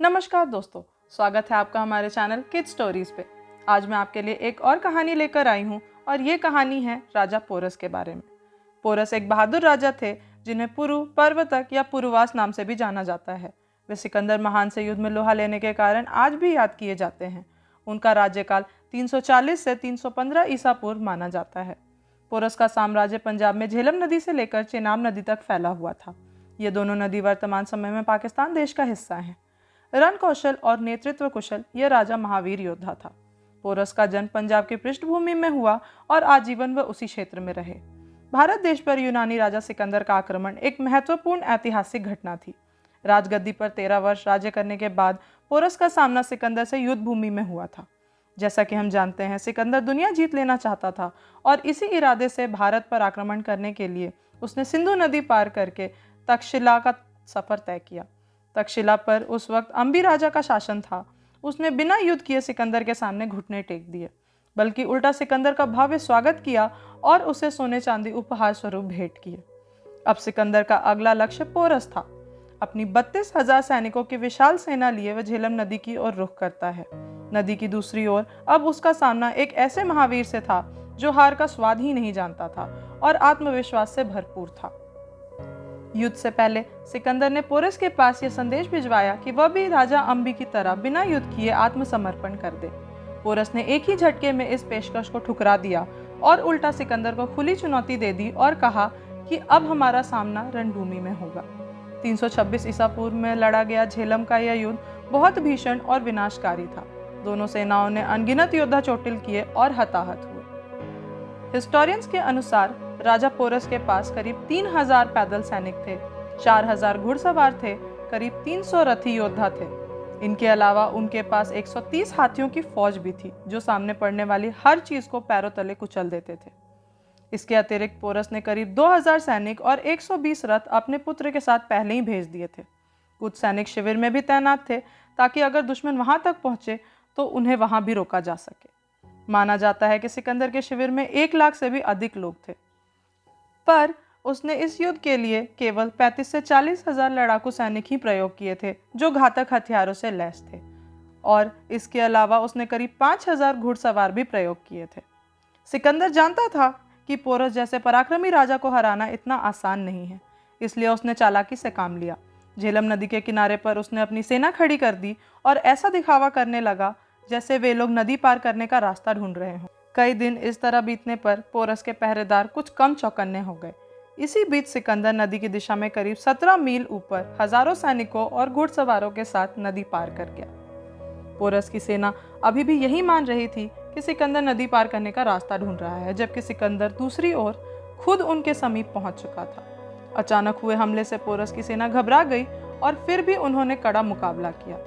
नमस्कार दोस्तों, स्वागत है आपका हमारे चैनल किड स्टोरीज पे। आज मैं आपके लिए एक और कहानी लेकर आई हूँ और ये कहानी है राजा पोरस के बारे में। पोरस एक बहादुर राजा थे जिन्हें पुरु, पर्वतक या पुरुवास नाम से भी जाना जाता है। वे सिकंदर महान से युद्ध में लोहा लेने के कारण आज भी याद किए जाते हैं। उनका राज्यकाल 340 से 315 ईसा पूर्व माना जाता है। पोरस का साम्राज्य पंजाब में झेलम नदी से लेकर चेनाब नदी तक फैला हुआ था। ये दोनों नदी वर्तमान समय में पाकिस्तान देश का हिस्सा हैं। रण कौशल और नेतृत्व कुशल यह राजा महावीर योद्धा था। पोरस का जन्म पंजाब की पृष्ठभूमि में हुआ और आजीवन वह उसी क्षेत्र में रहे। भारत देश पर यूनानी राजा सिकंदर का आक्रमण एक महत्वपूर्ण ऐतिहासिक घटना थी। राजगद्दी पर 13 वर्ष राज्य करने के बाद पोरस का सामना सिकंदर से युद्ध भूमि में हुआ था। जैसा कि हम जानते हैं, सिकंदर दुनिया जीत लेना चाहता था और इसी इरादे से भारत पर आक्रमण करने के लिए उसने सिंधु नदी पार करके तक्षशिला का सफर तय किया। तक्षशिला पर उस वक्त अंबी राजा का शासन था। उसने बिना युद्ध किए सिकंदर के सामने घुटने टेक दिए, बल्कि उल्टा सिकंदर का भव्य स्वागत किया और उसे सोने चांदी उपहार स्वरूप भेंट किए। अब सिकंदर का अगला लक्ष्य पोरस था। अपनी 32,000 सैनिकों की विशाल सेना लिए वह झेलम नदी की ओर रुख करता है। नदी की दूसरी ओर अब उसका सामना एक ऐसे महावीर से था जो हार का स्वाद ही नहीं जानता था और आत्मविश्वास से भरपूर था। युद्ध से पहले सिकंदर ने पोरस के पास यह संदेश भिजवाया कि वह भी राजा अंबी की तरह बिना युद्ध किए आत्मसमर्पण कर दे। पोरस ने एक ही झटके में इस पेशकश को ठुकरा दिया और उल्टा सिकंदर को खुली चुनौती दे दी और कहा कि अब हमारा सामना रणभूमि में होगा। 326 ईसा पूर्व में लड़ा गया झेलम का यह युद्ध बहुत भीषण और विनाशकारी था। दोनों सेनाओं ने अनगिनत योद्धा चोटिल किए और हताहत हुए। हिस्टोरियंस के अनुसार राजा पोरस के पास करीब 3,000 पैदल सैनिक थे, 4,000 घुड़सवार थे, करीब 300 रथी योद्धा थे। इनके अलावा उनके पास 130 हाथियों की फौज भी थी जो सामने पड़ने वाली हर चीज को पैरों तले कुचल देते थे। इसके अतिरिक्त पोरस ने करीब 2,000 सैनिक और 120 रथ अपने पुत्र के साथ पहले ही भेज दिए थे। कुछ सैनिक शिविर में भी तैनात थे ताकि अगर दुश्मन वहां तक पहुंचे तो उन्हें वहां भी रोका जा सके। माना जाता है कि सिकंदर के शिविर में 1 लाख से भी अधिक लोग थे, पर उसने इस युद्ध के लिए केवल 35 से 40,000 लड़ाकू सैनिक ही प्रयोग किए थे जो घातक हथियारों से लैस थे, और इसके अलावा उसने करीब 5,000 घुड़सवार भी प्रयोग किए थे। सिकंदर जानता था कि पोरस जैसे पराक्रमी राजा को हराना इतना आसान नहीं है, इसलिए उसने चालाकी से काम लिया। झेलम नदी के किनारे पर उसने अपनी सेना खड़ी कर दी और ऐसा दिखावा करने लगा जैसे वे लोग नदी पार करने का रास्ता ढूंढ रहे हों। कई दिन इस तरह बीतने पर पोरस के पहरेदार कुछ कम चौकन्ने हो गए। इसी बीच सिकंदर नदी की दिशा में करीब 17 मील ऊपर हजारों सैनिकों और घुड़सवारों के साथ नदी पार कर गया। पोरस की सेना अभी भी यही मान रही थी कि सिकंदर नदी पार करने का रास्ता ढूंढ रहा है, जबकि सिकंदर दूसरी ओर खुद उनके समीप पहुंच चुका था। अचानक हुए हमले से पोरस की सेना घबरा गई और फिर भी उन्होंने कड़ा मुकाबला किया।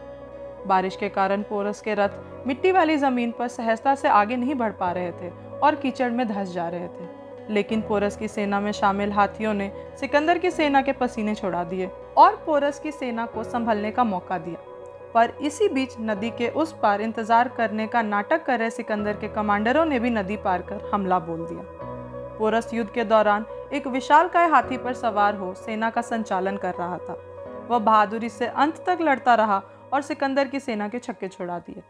बारिश के कारण पोरस के रथ मिट्टी वाली जमीन पर सहजता से आगे नहीं बढ़ पा रहे थे और कीचड़ में धंस जा रहे थे। लेकिन पोरस की सेना में शामिल हाथियों ने सिकंदर की सेना के पसीने छुड़ा दिए और पोरस की सेना को संभलने का मौका दिया। पर इसी बीच नदी के उस पार इंतजार करने का नाटक कर रहे सिकंदर के कमांडरों ने भी नदी पार कर हमला बोल दिया। पोरस युद्ध के दौरान एक विशालकाय हाथी पर सवार हो सेना का संचालन कर रहा था। वह बहादुरी से अंत तक लड़ता रहा और सिकंदर की सेना के छक्के छुड़ा दिए।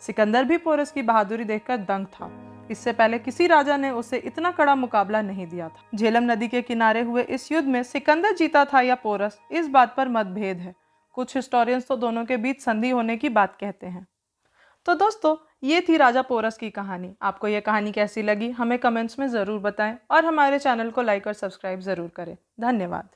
सिकंदर भी पोरस की बहादुरी देखकर दंग था। इससे पहले किसी राजा ने उसे इतना कड़ा मुकाबला नहीं दिया था। झेलम नदी के किनारे हुए इस युद्ध में सिकंदर जीता था या पोरस, इस बात पर मतभेद है। कुछ हिस्टोरियंस तो दोनों के बीच संधि होने की बात कहते हैं। तो दोस्तों, ये थी राजा पोरस की कहानी। आपको ये कहानी कैसी लगी हमें कमेंट्स में ज़रूर बताएं और हमारे चैनल को लाइक और सब्सक्राइब ज़रूर करें। धन्यवाद।